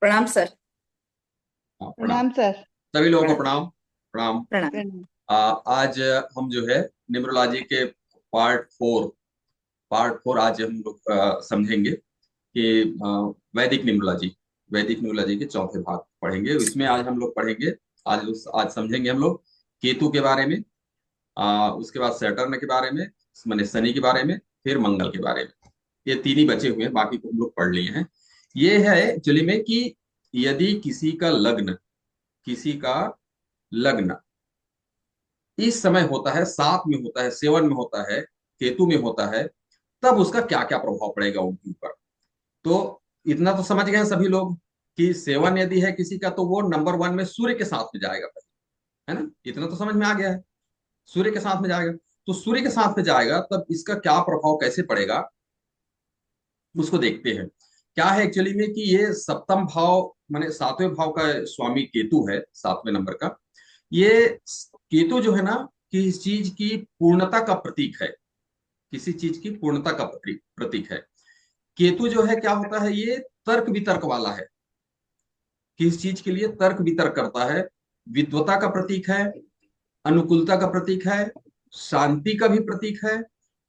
प्रणाम सर। हाँ, प्रणाम। प्रणाम सर। सभी लोगों को प्रणाम। प्रणाम। प्रणाम। प्रणाम प्रणाम। आज हम जो है न्यूमरोलॉजी के पार्ट फोर आज हम लोग समझेंगे कि वैदिक न्यूमरोलॉजी वैदिक न्यूमरोलॉजी के चौथे भाग पढ़ेंगे। इसमें आज हम लोग पढ़ेंगे, आज समझेंगे हम लोग केतु के बारे में, उसके बाद सैटर्न के बारे में, माने शनि के बारे में, फिर मंगल के बारे में। ये तीन ही बचे हुए हैं, बाकी तो हम लोग पढ़ लिए हैं। ये है एक्चुअली में कि यदि किसी का लग्न इस समय होता है, सात में होता है, सेवन में होता है, केतु में होता है, तब उसका क्या क्या प्रभाव पड़ेगा उनके ऊपर। तो इतना तो समझ गए हैं सभी लोग कि सेवन यदि है किसी का तो वो नंबर वन में सूर्य के साथ में जाएगा पहले, है ना। इतना तो समझ में आ गया है, सूर्य के साथ में जाएगा। तो सूर्य के साथ में जाएगा तब इसका क्या प्रभाव कैसे पड़ेगा उसको देखते हैं। क्या है एक्चुअली में कि ये सप्तम भाव माने सातवें भाव का स्वामी केतु है, सातवें नंबर का। ये केतु जो है ना, किसी चीज की पूर्णता का प्रतीक है। किसी चीज की पूर्णता का प्रतीक है। केतु जो है क्या होता है, ये तर्क वितर्क वाला है। किस चीज के लिए तर्क वितर्क करता है। विद्वता का प्रतीक है, अनुकूलता का प्रतीक है, शांति का भी प्रतीक है।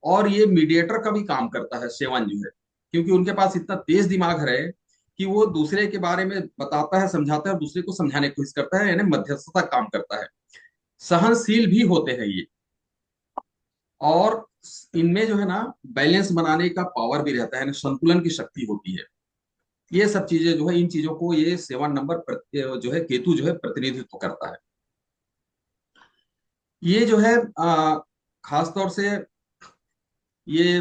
और ये मीडिएटर का भी काम करता है सेवन जो है, क्योंकि उनके पास इतना तेज दिमाग है कि वो दूसरे के बारे में बताता है, समझाता है और दूसरे को समझाने की कोशिश करता है, यानी मध्यस्थता का काम करता है। सहनशील भी होते हैं ये। और इनमें जो है ना बैलेंस बनाने का पावर भी रहता है, संतुलन की शक्ति होती है। ये सब चीजें जो है, इन चीजों को ये सेवन नंबर जो है केतु जो है प्रतिनिधित्व करता है। ये जो है खास तौर से ये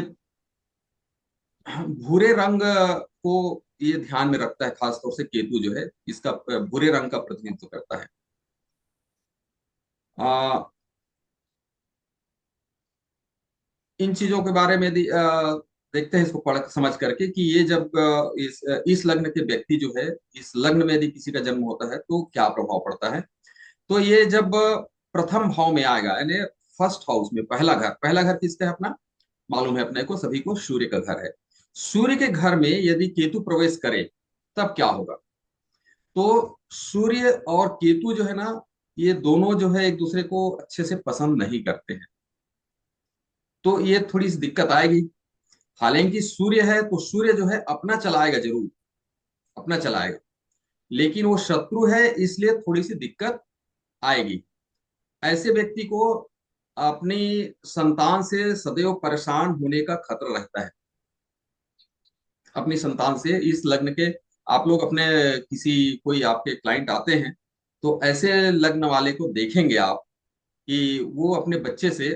भूरे रंग को ये ध्यान में रखता है। खास तौर से केतु जो है इसका भूरे रंग का प्रतिनिधित्व करता है। आ, इन चीजों के बारे में देखते हैं इसको पढ़ समझ करके कि ये जब इस लग्न के व्यक्ति जो है, इस लग्न में यदि किसी का जन्म होता है तो क्या प्रभाव पड़ता है। तो ये जब प्रथम भाव में आएगा, यानी फर्स्ट हाउस में, पहला घर किसका है अपना, मालूम है अपने को सभी को, सूर्य का घर है। सूर्य के घर में यदि केतु प्रवेश करे तब क्या होगा। तो सूर्य और केतु जो है ना, ये दोनों जो है एक दूसरे को अच्छे से पसंद नहीं करते हैं। तो ये थोड़ी सी दिक्कत आएगी। हालांकि सूर्य है तो सूर्य जो है अपना चलाएगा जरूर, अपना चलाएगा, लेकिन वो शत्रु है इसलिए थोड़ी सी दिक्कत आएगी। ऐसे व्यक्ति को अपनी संतान से सदैव परेशान होने का खतरा रहता है। अपनी संतान से, इस लग्न के आप लोग अपने किसी कोई आपके क्लाइंट आते हैं तो ऐसे लग्न वाले को देखेंगे आप कि वो अपने बच्चे से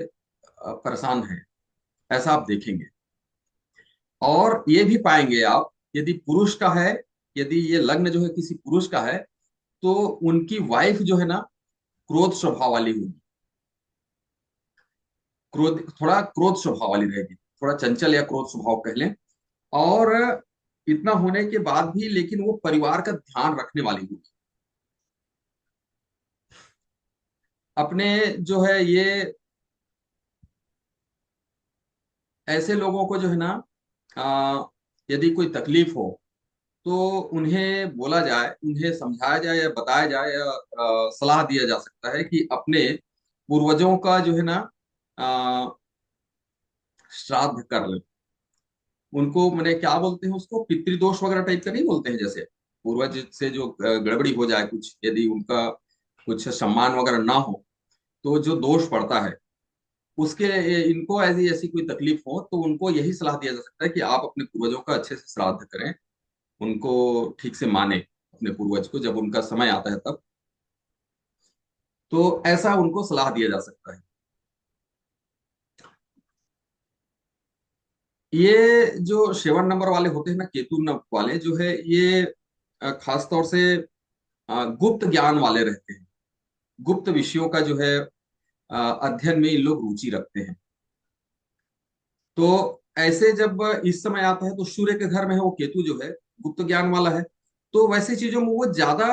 परेशान है, ऐसा आप देखेंगे। और ये भी पाएंगे आप, यदि पुरुष का है, यदि ये लग्न जो है किसी पुरुष का है, तो उनकी वाइफ जो है ना क्रोध स्वभाव वाली होगी। क्रोध स्वभाव वाली रहेगी, थोड़ा चंचल या क्रोध स्वभाव कह लें। और इतना होने के बाद भी लेकिन वो परिवार का ध्यान रखने वाली होगी। अपने जो है ये ऐसे लोगों को जो है ना, यदि कोई तकलीफ हो तो उन्हें बोला जाए, उन्हें समझाया जाए या बताया जाए या सलाह दिया जा सकता है कि अपने पूर्वजों का जो है ना अ, श्राद्ध कर ले। उनको मैंने क्या बोलते हैं उसको, पितृदोष वगैरह टाइप का नहीं बोलते हैं, जैसे पूर्वज से जो गड़बड़ी हो जाए कुछ, यदि उनका कुछ सम्मान वगैरह ना हो तो जो दोष पड़ता है उसके, इनको ऐसी ऐसी कोई तकलीफ हो तो उनको यही सलाह दिया जा सकता है कि आप अपने पूर्वजों का अच्छे से श्राद्ध करें, उनको ठीक से माने, अपने पूर्वज को जब उनका समय आता है तब। तो ऐसा उनको सलाह दिया जा सकता है। ये जो सेवन नंबर वाले होते हैं ना, केतु नंबर वाले जो है, ये खास तौर से गुप्त ज्ञान वाले रहते हैं। गुप्त विषयों का जो है अध्ययन में इन लोग रुचि रखते हैं। तो ऐसे जब इस समय आता है तो सूर्य के घर में है वो केतु जो है, गुप्त ज्ञान वाला है। तो वैसी चीजों में वो ज्यादा,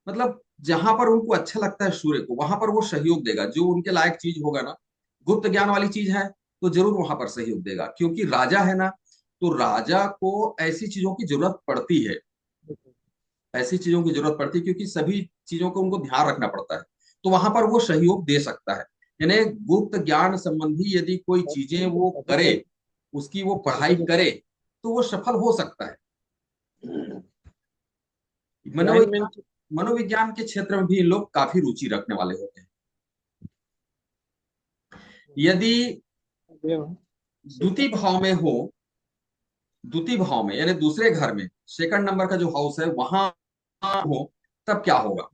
मतलब जहां पर उनको अच्छा लगता है सूर्य को, वहां पर वो सहयोग देगा। जो उनके लायक चीज होगा ना, गुप्त ज्ञान वाली चीज है, तो जरूर वहां पर सहयोग देगा, क्योंकि राजा है ना। तो राजा को ऐसी चीजों की जरूरत पड़ती है। ऐसी चीजों की जरूरत पड़ती है, क्योंकि सभी चीजों को उनको ध्यान रखना पड़ता है। तो वहां पर वो सहयोग दे सकता है। यानी गुप्त ज्ञान संबंधी यदि कोई चीजें वो करे, उसकी वो पढ़ाई करे, तो वो सफल हो सकता है। मनोविज्ञान, अलाइनमेंट। मनोविज्ञान के क्षेत्र में भी लोग काफी रुचि रखने वाले होते हैं। यदि द्वितीय भाव में हो, द्वितीय भाव में यानी दूसरे घर में, सेकंड नंबर का जो हाउस है वहां हो, तब क्या होगा?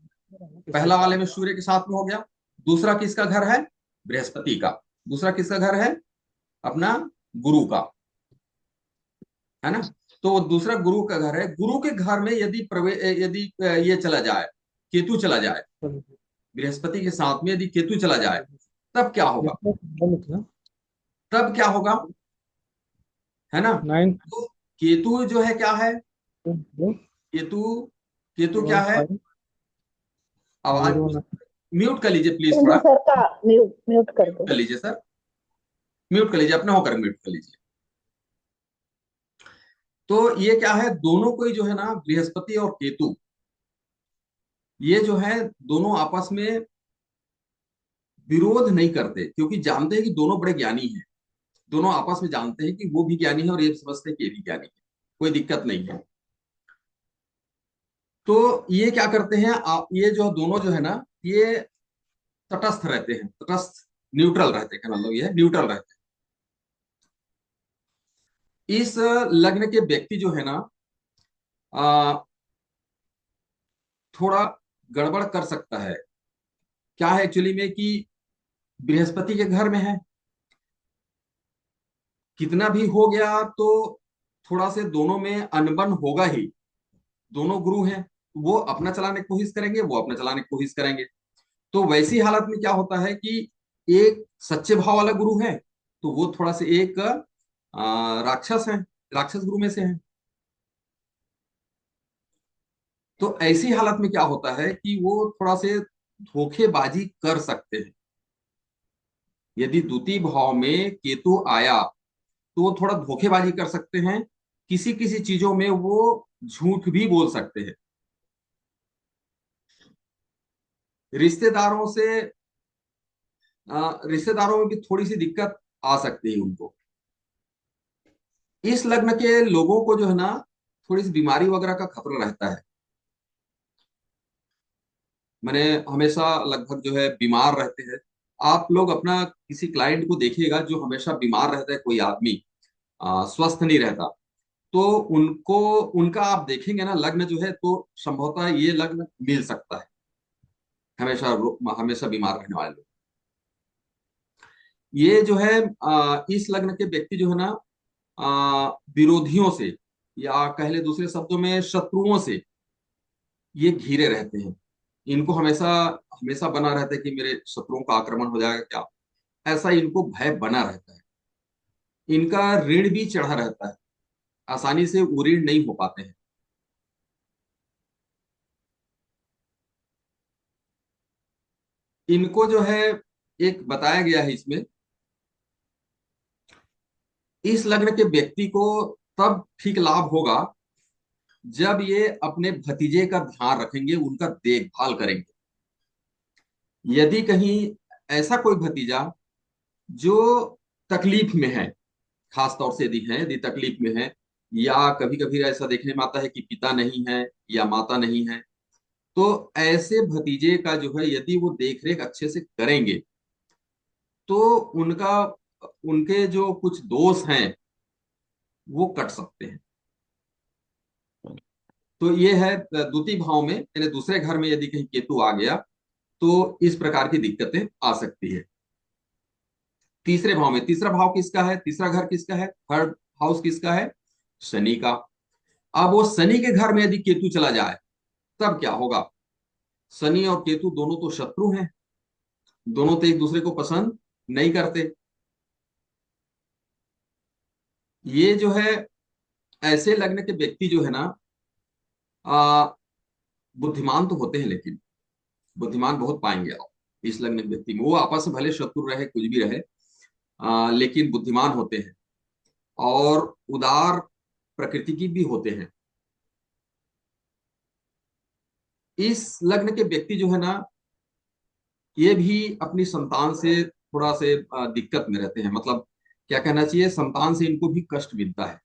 पहला वाले में सूर्य के साथ में हो गया, दूसरा किसका घर है? बृहस्पति का। दूसरा किसका घर है? अपना गुरु का, है ना? तो वो दूसरा गुरु का घर है। गुरु के घर में यदि यदि ये चला जाए, केतु चला जाए, बृहस्पति के साथ में यदि केतु चला जाए, तब क्या होगा? तब क्या होगा, है ना? नाइन तो केतु जो है क्या है? केतु, केतु क्या है? फाइव आवाज जीरो नाइन। म्यूट कर लीजिए प्लीज, सिंधु थोड़ा सर का म्यूट म्यूट कर म्यूट दो। कर लीजिए सर, म्यूट कर लीजिए, अपना होकर म्यूट कर लीजिए। तो ये क्या है, दोनों को ही जो है ना, बृहस्पति और केतु, ये जो है दोनों आपस में विरोध नहीं करते, क्योंकि जानते हैं कि दोनों बड़े ज्ञानी हैं। दोनों आपस में जानते हैं कि वो भी ज्ञानी है और ये समझते हैं कि ये भी ज्ञानी है, कोई दिक्कत नहीं है। तो ये क्या करते हैं, ये जो दोनों जो है ना, ये तटस्थ रहते हैं, तटस्थ, न्यूट्रल रहते हैं, क्या मतलब ये न्यूट्रल रहते हैं। इस लग्न के व्यक्ति जो है ना, आ, थोड़ा गड़बड़ कर सकता है। क्या है एक्चुअली में कि बृहस्पति के घर में है, कितना भी हो गया तो थोड़ा से दोनों में अनबन होगा ही। दोनों गुरु हैं, वो अपना चलाने की कोशिश करेंगे, वो अपना चलाने की कोशिश करेंगे। तो वैसी हालत में क्या होता है कि एक सच्चे भाव वाला गुरु है, तो वो थोड़ा से एक राक्षस है, राक्षस गुरु में से है। तो ऐसी हालत में क्या होता है कि वो थोड़ा से धोखेबाजी कर सकते हैं। यदि द्वितीय भाव में केतु आया, तो वो थोड़ा धोखेबाजी कर सकते हैं, किसी किसी चीजों में वो झूठ भी बोल सकते हैं। रिश्तेदारों से, रिश्तेदारों में भी थोड़ी सी दिक्कत आ सकती है उनको। इस लग्न के लोगों को जो है ना, थोड़ी सी बीमारी वगैरह का खतरा रहता है। मैंने हमेशा लगभग जो है बीमार रहते हैं। आप लोग अपना किसी क्लाइंट को देखिएगा जो हमेशा बीमार रहता है, कोई आदमी स्वस्थ नहीं रहता, तो उनको, उनका आप देखेंगे ना लग्न जो है, तो संभवतः ये लग्न मिल सकता है। हमेशा हमेशा बीमार रहने वाले लोग, ये जो है इस लग्न के व्यक्ति जो है ना, विरोधियों से, या कह ले दूसरे शब्दों में शत्रुओं से, ये घिरे रहते हैं। इनको हमेशा हमेशा बना रहता है कि मेरे शत्रुओं का आक्रमण हो जाएगा क्या, ऐसा इनको भय बना रहता है। इनका ऋण भी चढ़ा रहता है, आसानी से वो ऋण नहीं हो पाते हैं। इनको जो है, एक बताया गया है इसमें, इस लग्न के व्यक्ति को तब ठीक लाभ होगा जब ये अपने भतीजे का ध्यान रखेंगे, उनका देखभाल करेंगे। यदि कहीं ऐसा कोई भतीजा जो तकलीफ में है, खास तौर से यदि है, यदि तकलीफ में है, या कभी कभी ऐसा देखने में आता है कि पिता नहीं है या माता नहीं है, तो ऐसे भतीजे का जो है यदि वो देख रेख अच्छे से करेंगे, तो उनका, उनके जो कुछ दोष हैं वो कट सकते हैं। तो ये है द्वितीय भाव में, यानी दूसरे घर में यदि कहीं केतु आ गया, तो इस प्रकार की दिक्कतें आ सकती है। तीसरे भाव में, तीसरा भाव किसका है, तीसरा घर किसका है, थर्ड हाउस किसका है? शनि का। अब वो शनि के घर में यदि केतु चला जाए, तब क्या होगा? शनि और केतु दोनों तो शत्रु हैं, दोनों तो एक दूसरे को पसंद नहीं करते। ये जो है, ऐसे लग्न के व्यक्ति जो है ना, आ, बुद्धिमान तो होते हैं, लेकिन बुद्धिमान बहुत पाएंगे आप इस लग्न के व्यक्ति में। वो आपस में भले शत्रु रहे, कुछ भी रहे, लेकिन बुद्धिमान होते हैं और उदार प्रकृति की भी होते हैं। इस लग्न के व्यक्ति जो है ना, ये भी अपनी संतान से थोड़ा से दिक्कत में रहते हैं। मतलब क्या कहना चाहिए, संतान से इनको भी कष्ट मिलता है।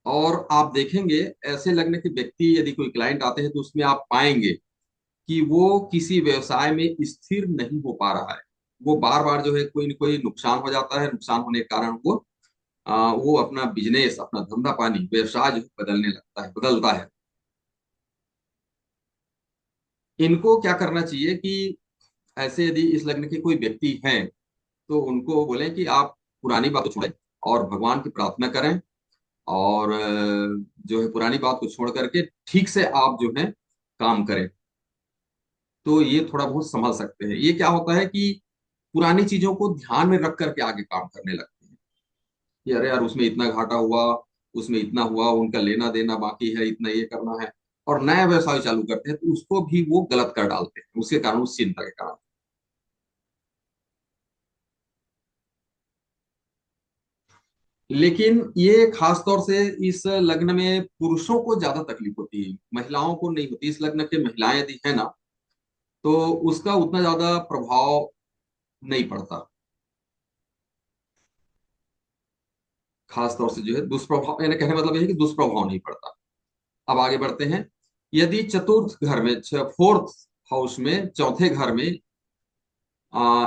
और आप देखेंगे ऐसे लग्न के व्यक्ति यदि कोई क्लाइंट आते हैं तो उसमें आप पाएंगे कि वो किसी व्यवसाय में स्थिर नहीं हो पा रहा है। वो बार बार जो है कोई न कोई नुकसान हो जाता है, नुकसान होने के कारण वो अपना बिजनेस, अपना धंधा पानी, व्यवसाय जो है बदलने लगता है, बदलता है। इनको क्या करना चाहिए कि ऐसे यदि इस लग्न के कोई व्यक्ति हैं तो उनको बोलें कि आप पुरानी बात को छोड़ें और भगवान की प्रार्थना करें। और जो है पुरानी बात को छोड़ करके ठीक से आप जो है काम करें, तो ये थोड़ा बहुत संभल सकते हैं। ये क्या होता है कि पुरानी चीजों को ध्यान में रख करके आगे काम करने लगते हैं कि अरे यार उसमें इतना घाटा हुआ, उसमें इतना हुआ, उनका लेना देना बाकी है, इतना ये करना है। और नया व्यवसाय चालू करते हैं तो उसको भी वो गलत कर डालते हैं, उसके कारण, उस चिंता के कारण। लेकिन ये खास तौर से इस लग्न में पुरुषों को ज्यादा तकलीफ होती है, महिलाओं को नहीं होती। इस लग्न के महिलाएं यदि है ना, तो उसका उतना ज्यादा प्रभाव नहीं पड़ता। खास तौर से जो है दुष्प्रभाव, यानी कहने का मतलब ये है कि दुष्प्रभाव नहीं पड़ता। अब आगे बढ़ते हैं। यदि चतुर्थ घर में, फोर्थ हाउस में, चौथे घर में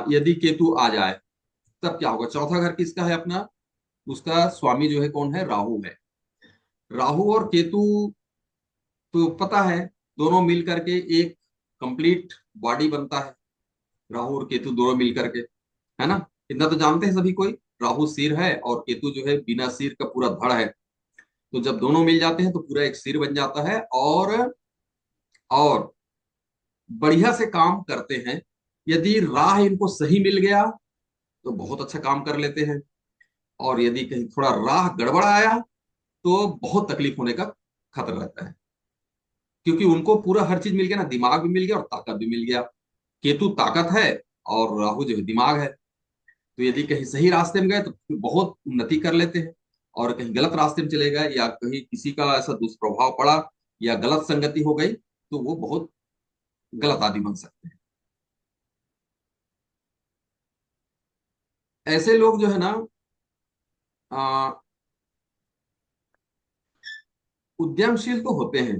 यदि केतु आ जाए, तब क्या होगा। चौथा घर किसका है अपना, उसका स्वामी जो है कौन है, राहु है। राहु और केतु तो पता है, दोनों मिल करके एक कंप्लीट बॉडी बनता है। राहु और केतु दोनों मिल करके, है ना। इतना तो जानते हैं सभी कोई। राहु सिर है और केतु जो है बिना सिर का पूरा धड़ है। तो जब दोनों मिल जाते हैं तो पूरा एक सिर बन जाता है। और बढ़िया से काम करते हैं। यदि राह इनको सही मिल गया तो बहुत अच्छा काम कर लेते हैं। और यदि कहीं थोड़ा राह गड़बड़ आया तो बहुत तकलीफ होने का खतरा रहता है। क्योंकि उनको पूरा हर चीज मिल गया ना, दिमाग भी मिल गया और ताकत भी मिल गया। केतु ताकत है और राहु जो है दिमाग है। तो यदि कहीं सही रास्ते में गए तो फिर बहुत उन्नति कर लेते हैं। और कहीं गलत रास्ते में चले गए या कहीं किसी का ऐसा दुष्प्रभाव पड़ा या गलत संगति हो गई तो वो बहुत गलत आदमी बन सकते हैं। ऐसे लोग जो है ना, आ, उद्यमशील तो होते हैं।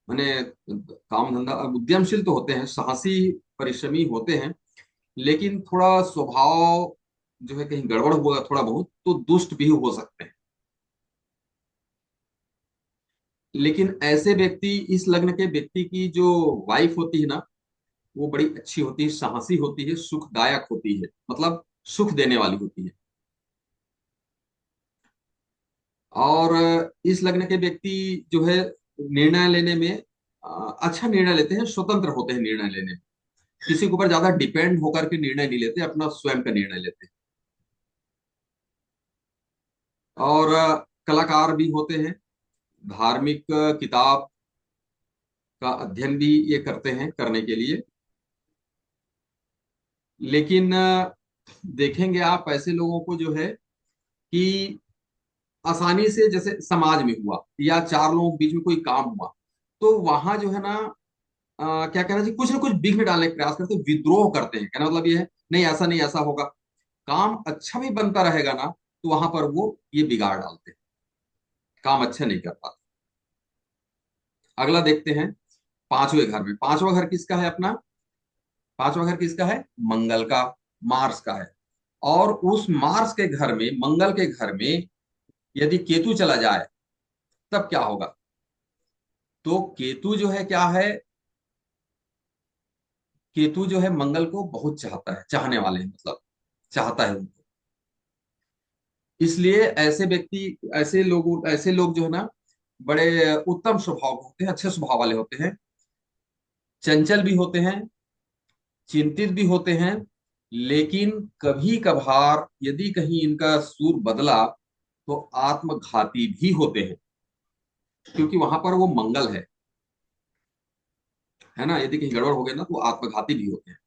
माने काम धंधा, उद्यमशील तो होते हैं, साहसी, परिश्रमी होते हैं। लेकिन थोड़ा स्वभाव जो है कहीं गड़बड़ हुआ थोड़ा बहुत तो दुष्ट भी हो सकते हैं। लेकिन ऐसे व्यक्ति, इस लग्न के व्यक्ति की जो वाइफ होती है ना, वो बड़ी अच्छी होती है, साहसी होती है, सुखदायक होती है, मतलब सुख देने वाली होती है। और इस लग्न के व्यक्ति जो है निर्णय लेने में अच्छा निर्णय लेते हैं, स्वतंत्र होते हैं निर्णय लेने में। किसी के ऊपर ज्यादा डिपेंड होकर के निर्णय नहीं लेते, अपना स्वयं का निर्णय लेते हैं। और कलाकार भी होते हैं। धार्मिक किताब का अध्ययन भी ये करते हैं करने के लिए। लेकिन देखेंगे आप ऐसे लोगों को जो है कि आसानी से, जैसे समाज में हुआ या चार लोगों के बीच में कोई काम हुआ, तो वहां जो है ना, क्या कहना चाहिए, कुछ ना कुछ विघ्न डालने का प्रयास करते हैं, विद्रोह करते हैं। कहना मतलब ये है, नहीं ऐसा नहीं, ऐसा होगा। काम अच्छा भी बनता रहेगा ना तो वहां पर वो ये बिगाड़ डालते हैं, काम अच्छा नहीं कर पाते। अगला देखते हैं। पांचवें घर में, पांचवा घर किसका है अपना, पांचवा घर किसका है, मंगल का, मार्स का है। और उस मार्स के घर में, मंगल के घर में यदि केतु चला जाए तब क्या होगा। तो केतु जो है क्या है, केतु जो है मंगल को बहुत चाहता है, चाहने वाले हैं मतलब, चाहता है उनको। इसलिए ऐसे व्यक्ति, ऐसे लोग जो है ना, बड़े उत्तम स्वभाव के होते हैं, अच्छे स्वभाव वाले होते हैं। चंचल भी होते हैं, चिंतित भी होते हैं। लेकिन कभी कभार यदि कहीं इनका सूर बदला तो आत्मघाती भी होते हैं, क्योंकि वहां पर वो मंगल है ना। यदि कहीं गड़बड़ हो गई ना तो आत्मघाती भी होते हैं।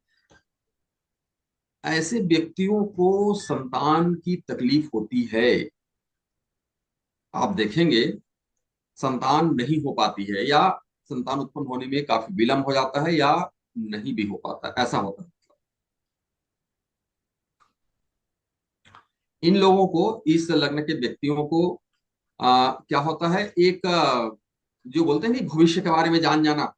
ऐसे व्यक्तियों को संतान की तकलीफ होती है। आप देखेंगे संतान नहीं हो पाती है, या संतान उत्पन्न होने में काफी विलंब हो जाता है, या नहीं भी हो पाता, ऐसा होता है। इन लोगों को, इस लग्न के व्यक्तियों को क्या होता है, एक जो बोलते हैं नहीं, भविष्य के बारे में जान जाना,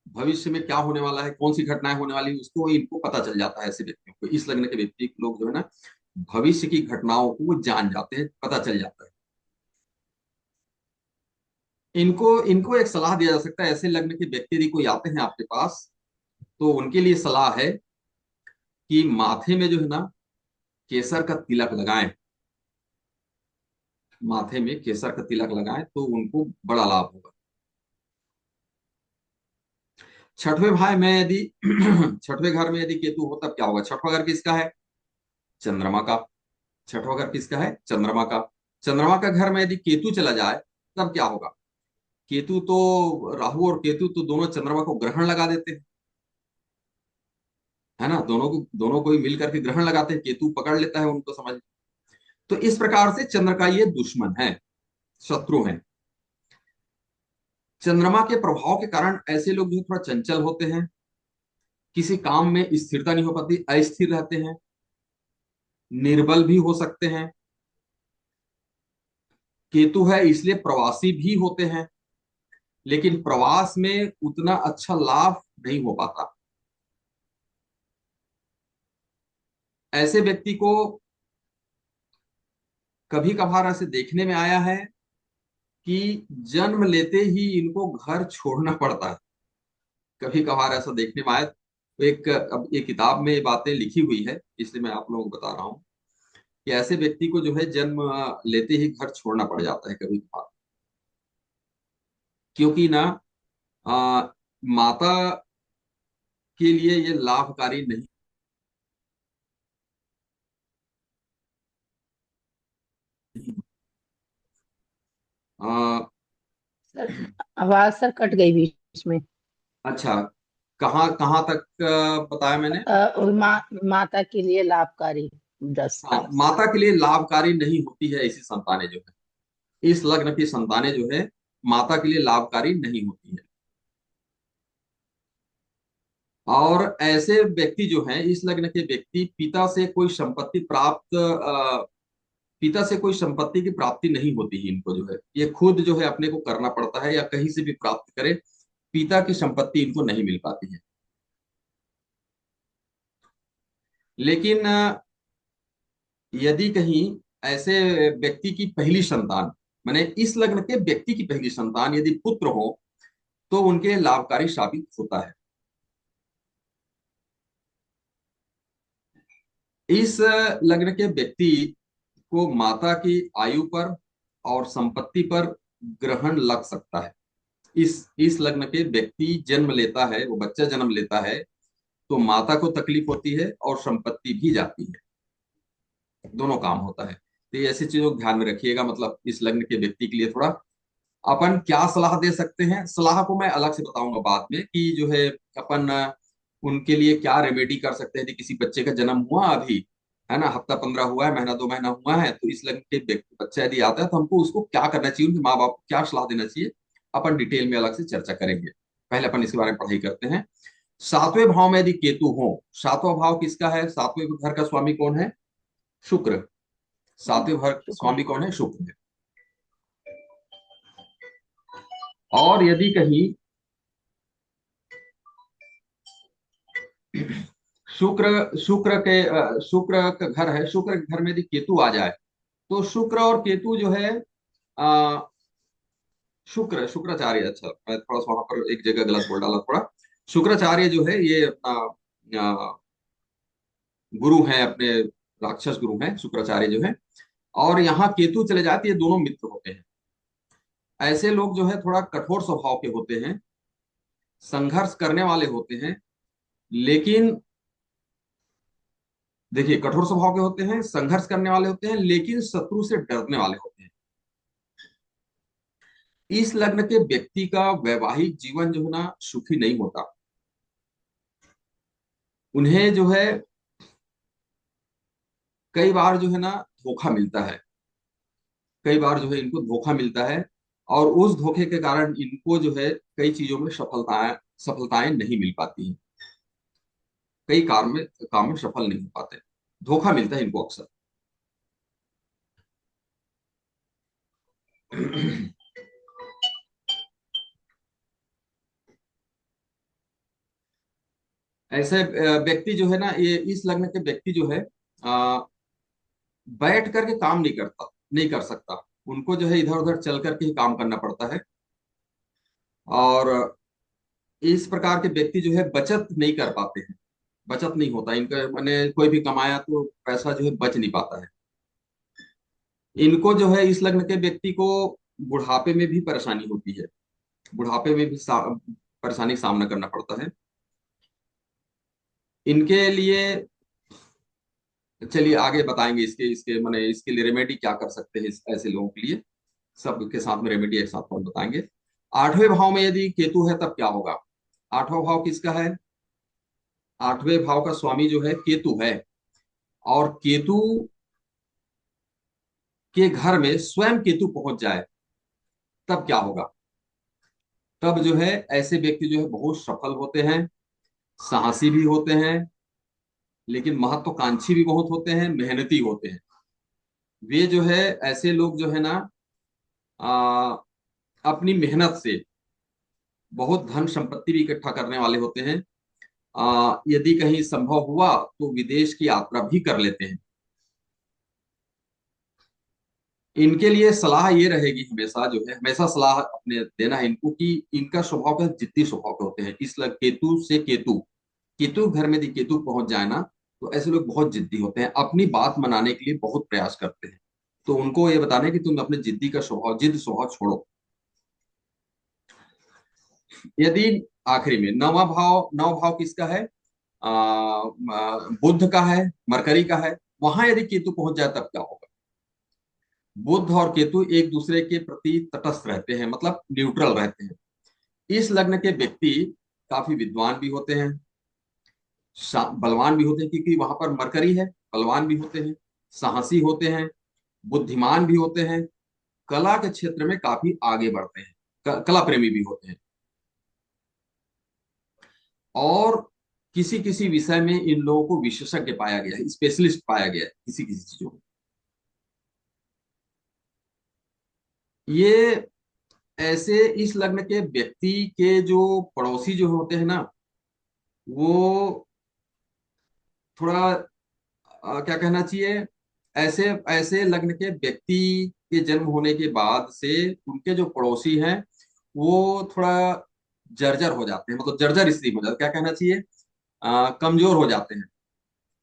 भविष्य में क्या होने वाला है, कौन सी घटनाएं होने वाली है, उसको इनको पता चल जाता है। ऐसे व्यक्तियों को, इस लग्न के व्यक्ति लोग जो है ना, भविष्य की घटनाओं को वो जान जाते हैं, पता चल जाता है। इनको इनको एक सलाह दिया जा सकता है, ऐसे लग्न के व्यक्ति यदि कोई आते हैं आपके पास, तो उनके लिए सलाह है कि माथे में जो है ना, केसर का तिलक लगाएं। माथे में केसर का तिलक लगाएं तो उनको बड़ा लाभ होगा। छठवें भाई में यदि छठवें घर में यदि केतु हो, तब क्या होगा? छठवां घर किसका है? चंद्रमा का। छठवां घर किसका है? चंद्रमा का। चंद्रमा का घर में यदि केतु चला जाए, तब क्या होगा? केतु तो, राहु और केतु तो दोनों चंद्रमा को ग्रहण लगा देते हैं, है ना, दोनों को ही मिलकर के ग्रहण लगाते हैं, केतु पकड़ लेता है उनको, समझ। तो इस प्रकार से चंद्र का ये दुश्मन है, शत्रु है। चंद्रमा के प्रभाव के कारण ऐसे लोग जो थोड़ा चंचल होते हैं, किसी काम में स्थिरता नहीं हो पाती, अस्थिर रहते हैं, निर्बल भी हो सकते हैं। केतु है इसलिए प्रवासी भी होते हैं, लेकिन प्रवास में उतना अच्छा लाभ नहीं हो पाता। ऐसे व्यक्ति को कभी कभार ऐसे देखने में आया है कि जन्म लेते ही इनको घर छोड़ना पड़ता है। कभी कभार ऐसा देखने में आया। तो अब एक किताब में ये बातें लिखी हुई है, इसलिए मैं आप लोगों को बता रहा हूँ कि ऐसे व्यक्ति को जो है जन्म लेते ही घर छोड़ना पड़ जाता है कभी कभार। क्योंकि ना, आ, माता के लिए ये लाभकारी नहीं। आ, सर, आवाज सर कट गई बीच में। अच्छा, कहाँ कहाँ तक बताया मैंने? माता के लिए लाभकारी। दस हाँ, माता के लिए लाभकारी नहीं होती है ऐसी संतानें जो है, इस लग्न की संतानें जो है, माता के लिए लाभकारी नहीं होती है। और ऐसे व्यक्ति जो हैं, इस लग्न के व्यक्ति, पिता से कोई संपत्ति प्राप्त पिता से कोई संपत्ति की प्राप्ति नहीं होती है इनको, जो है ये खुद जो है अपने को करना पड़ता है, या कहीं से भी प्राप्त करे, पिता की संपत्ति इनको नहीं मिल पाती है। लेकिन यदि कहीं ऐसे व्यक्ति की पहली संतान, माने इस लग्न के व्यक्ति की पहली संतान यदि पुत्र हो, तो उनके लाभकारी साबित होता है। इस लग्न के व्यक्ति को माता की आयु पर और संपत्ति पर ग्रहण लग सकता है। इस लग्न के व्यक्ति जन्म लेता है, वो बच्चा जन्म लेता है, तो माता को तकलीफ होती है और संपत्ति भी जाती है, दोनों काम होता है। तो ये ऐसी चीजों को ध्यान में रखिएगा। मतलब इस लग्न के व्यक्ति के लिए थोड़ा अपन क्या सलाह दे सकते हैं, सलाह को मैं अलग से बताऊंगा बाद में, कि जो है अपन उनके लिए क्या रेमेडी कर सकते हैं। यदि किसी बच्चे का जन्म हुआ अभी, है ना, हफ्ता 15 हुआ है, महीना 2 महीना हुआ है, तो इस लग्न के बच्चा यदि आता है, तो हमको उसको क्या करना चाहिए, उनके माँ बाप को क्या सलाह देना चाहिए, अपन डिटेल में अलग से चर्चा करेंगे। पहले अपन इसके बारे में पढ़ाई करते हैं। सातवें भाव में यदि केतु हो, सातवां भाव किसका है? सातवें घर का स्वामी कौन है? शुक्र। सातवें घर शुक्र। स्वामी कौन है? शुक्र है। और यदि कहीं शुक्र का घर है, शुक्र के घर में यदि केतु आ जाए, तो शुक्र और केतु जो है, आ, शुक्राचार्य, अच्छा मैं थोड़ा सा वहां पर एक जगह गलत बोल डाला थोड़ा। शुक्राचार्य जो है ये अपना गुरु हैं अपने, राक्षस गुरु हैं शुक्राचार्य जो है। और यहाँ केतु चले जाते, ये दोनों मित्र होते हैं। ऐसे लोग जो है थोड़ा कठोर स्वभाव के होते हैं, संघर्ष करने वाले होते हैं, लेकिन देखिए, कठोर स्वभाव के होते हैं, संघर्ष करने वाले होते हैं, लेकिन शत्रु से डरने वाले होते हैं। इस लग्न के व्यक्ति का वैवाहिक जीवन जो है ना, सुखी नहीं होता। उन्हें जो है कई बार जो है ना धोखा मिलता है, कई बार जो है इनको धोखा मिलता है। और उस धोखे के कारण इनको जो है कई चीजों में सफलताएं सफलताएं नहीं मिल पाती हैं। कई काम में सफल नहीं हो पाते। धोखा मिलता है इनको अक्सर। ऐसे व्यक्ति जो है ना, ये इस लग्न के व्यक्ति जो है बैठ करके काम नहीं कर सकता। उनको जो है इधर उधर चल करके ही काम करना पड़ता है। और इस प्रकार के व्यक्ति जो है बचत नहीं कर पाते हैं। बचत नहीं होता इनका, मैंने कोई भी कमाया तो पैसा जो है बच नहीं पाता है। इनको जो है इस लग्न के व्यक्ति को बुढ़ापे में भी परेशानी होती है। बुढ़ापे में भी परेशानी का सामना करना पड़ता है इनके लिए। चलिए आगे बताएंगे इसके इसके मैंने इसके लिए रेमेडी क्या कर सकते हैं ऐसे लोगों के लिए। सब के साथ में रेमेडी एक साथ हम बताएंगे। आठवें भाव में यदि केतु है तब क्या होगा। आठवां भाव किसका है। आठवें भाव का स्वामी जो है केतु है। और केतु के घर में स्वयं केतु पहुंच जाए तब क्या होगा। तब जो है ऐसे व्यक्ति जो है बहुत सफल होते हैं, साहसी भी होते हैं, लेकिन महत्वाकांक्षी भी बहुत होते हैं, मेहनती होते हैं। वे जो है ऐसे लोग जो है ना, आ, अपनी मेहनत से बहुत धन संपत्ति भी इकट्ठा करने वाले होते हैं। यदि कहीं संभव हुआ तो विदेश की यात्रा भी कर लेते हैं। इनके लिए सलाह ये रहेगी हमेशा जो है, हमेशा सलाह अपने देना है इनको कि इनका स्वभाव का जिद्दी स्वभाव के होते हैं। इसलिए केतु से केतु केतु घर में यदि केतु पहुंच जाए ना, तो ऐसे लोग बहुत जिद्दी होते हैं, अपनी बात मनाने के लिए बहुत प्रयास करते हैं। तो उनको ये बताना है कि तुम अपने जिद्दी का स्वभाव, जिद स्वभाव छोड़ो। यदि आखिरी में नौ भाव किसका है। बुध का है, मरकरी का है। वहां यदि केतु पहुंच जाए तब क्या होगा। बुध और केतु एक दूसरे के प्रति तटस्थ रहते हैं, मतलब न्यूट्रल रहते हैं। इस लग्न के व्यक्ति काफी विद्वान भी होते हैं, बलवान भी होते हैं, क्योंकि वहां पर मरकरी है। बलवान भी होते हैं, साहसी होते हैं, बुद्धिमान भी होते हैं, कला के क्षेत्र में काफी आगे बढ़ते हैं, कला प्रेमी भी होते हैं। और किसी किसी विषय में इन लोगों को विशेषज्ञ पाया गया है, स्पेशलिस्ट पाया गया है किसी किसी चीजों में। ये ऐसे इस लग्न के व्यक्ति के जो पड़ोसी जो होते हैं ना, वो थोड़ा क्या कहना चाहिए, ऐसे ऐसे लग्न के व्यक्ति के जन्म होने के बाद से उनके जो पड़ोसी हैं वो थोड़ा जर्जर हो जाते हैं, मतलब जर्जर स्थिति में हो जाते हैं, क्या कहना चाहिए, कमजोर हो जाते हैं।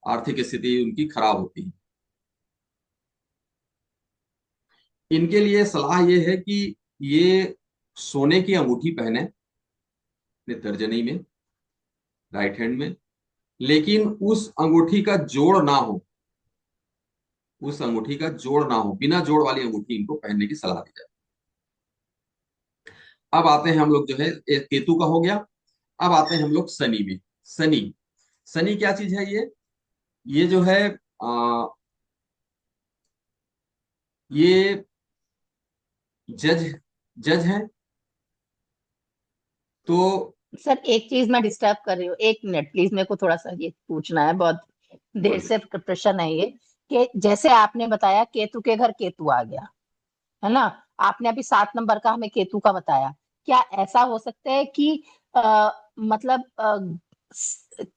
आर्थिक स्थिति उनकी खराब होती है। इनके लिए सलाह ये है कि ये सोने की अंगूठी पहने अपने तर्जनी में, राइट हैंड में, लेकिन उस अंगूठी का जोड़ ना हो। उस अंगूठी का जोड़ ना हो, बिना जोड़ वाली अंगूठी इनको पहनने की सलाह दी जाए। अब आते हैं हम लोग जो है, ये केतु का हो गया। अब आते हैं हम लोग शनि में। शनि शनि क्या चीज है ये जो है ये जज जज है। तो सर एक चीज मैं डिस्टर्ब कर रही हूँ, एक मिनट प्लीज, मेरे को थोड़ा सा ये पूछना है, बहुत देर बोलिए। से प्रश्न है ये। कि जैसे आपने बताया केतु के घर केतु आ गया, है ना। आपने अभी 7 नंबर का हमें केतु का बताया। क्या ऐसा हो सकता है कि मतलब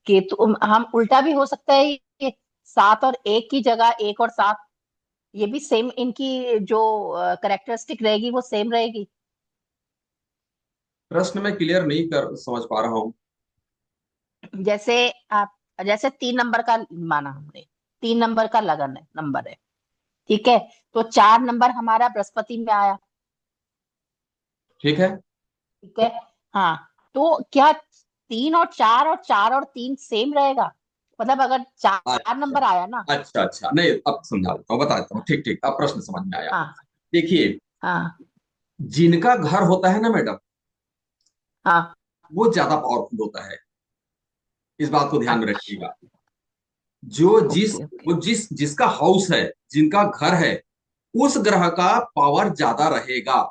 केतु हम उल्टा भी हो सकता है, ये 7 और 1 की जगह 1 और 7, ये भी सेम इनकी जो करेक्टरिस्टिक रहेगी वो सेम रहेगी। प्रश्न में क्लियर नहीं कर समझ पा रहा हूँ। जैसे आप, जैसे 3 नंबर का माना हमने, 3 नंबर का लगन है, नंबर है, ठीक है। तो 4 नंबर हमारा बृहस्पति में आया, ठीक है। ठीक है। हाँ, तो क्या 3 और 4 और 4 और 3 सेम रहेगा। मतलब अगर चार अच्छा नंबर आया ना। अच्छा अच्छा, नहीं अब समझा देता हूँ, बता देता हूँ। ठीक ठीक, अब प्रश्न समझ में आया। हाँ देखिए, हाँ जिनका घर होता है ना मैडम, हाँ। वो ज्यादा पावरफुल होता है। इस बात को ध्यान में अच्छा, रखिएगा। जो जिस ओके ओके। वो जिस जिसका हाउस है, जिनका घर है, उस ग्रह का पावर ज्यादा रहेगा।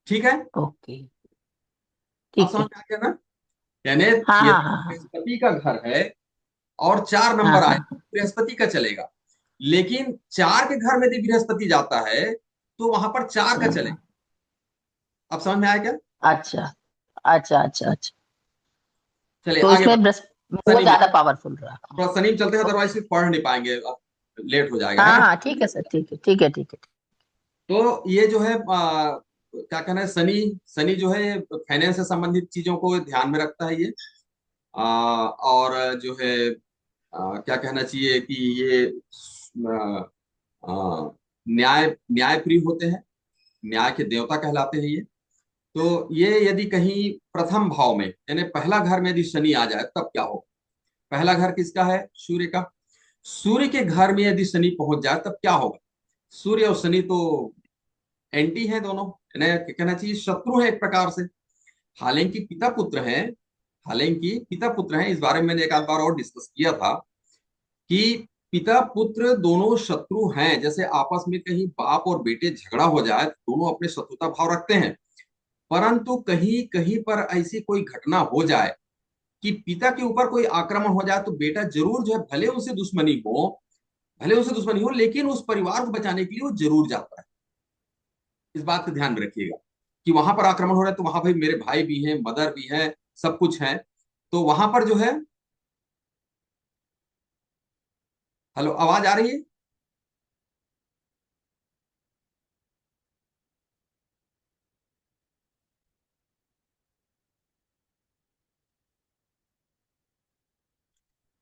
ठीक है। ओके। आप ठीक समझ है। में आ गया ना? यानी हाँ हाँ यदि हाँ हाँ बृहस्पति का घर है और 4 हाँ नंबर आए, हाँ। बृहस्पति का चलेगा। लेकिन 4 के घर में यदि बृहस्पति जाता है तो वहां पर 4 का हाँ, चलेगा। अब समझ में आया क्या? अच्छा अच्छा अच्छा अच्छा। चलिए तो आगे इसमें बढ़ते हैं। वो शनि में, ज्यादा पावरफुल रहा। थोड़ा शनि में चलते हैं, ओके। अदरवाइज फिर पढ़ नहीं पाएंगे, अब लेट हो जाएगा, है हाँ ना? हाँ ठीक है सर, ठीक है ठीक है ठीक है। तो ये जो है क्या कहना है, शनि, शनि जो है फाइनेंस से संबंधित चीजों को ध्यान में रखता है ये। और जो है क्या कहना चाहिए कि ये न्याय, न्याय प्रिय होते हैं, न्याय के देवता कहलाते हैं ये। तो ये यदि कहीं प्रथम भाव में, यानी पहला घर में यदि शनि आ जाए तब क्या हो? पहला घर किसका है? सूर्य का। सूर्य के घर में यदि शनि पहुंच जाए तब क्या होगा? सूर्य और शनि तो एंटी है दोनों, यानी कहना चाहिए शत्रु है एक प्रकार से। हालांकि पिता पुत्र हैं, हालांकि पिता पुत्र हैं, इस बारे में मैंने एक आध बार और डिस्कस किया था कि पिता पुत्र दोनों शत्रु हैं। जैसे आपस में कहीं बाप और बेटे झगड़ा हो जाए तो दोनों अपने शत्रुता भाव रखते हैं, परंतु कहीं कहीं पर ऐसी कोई घटना हो जाए कि पिता के ऊपर कोई आक्रमण हो जाए तो बेटा जरूर जो है, भले उनसे दुश्मनी हो लेकिन उस परिवार को बचाने के लिए वो जरूर जाता है। इस बात का ध्यान में रखिएगा कि वहां पर आक्रमण हो रहा है तो वहां भाई मेरे भाई भी हैं, मदर भी हैं, सब कुछ है, तो वहां पर जो है। हेलो, आवाज आ रही है?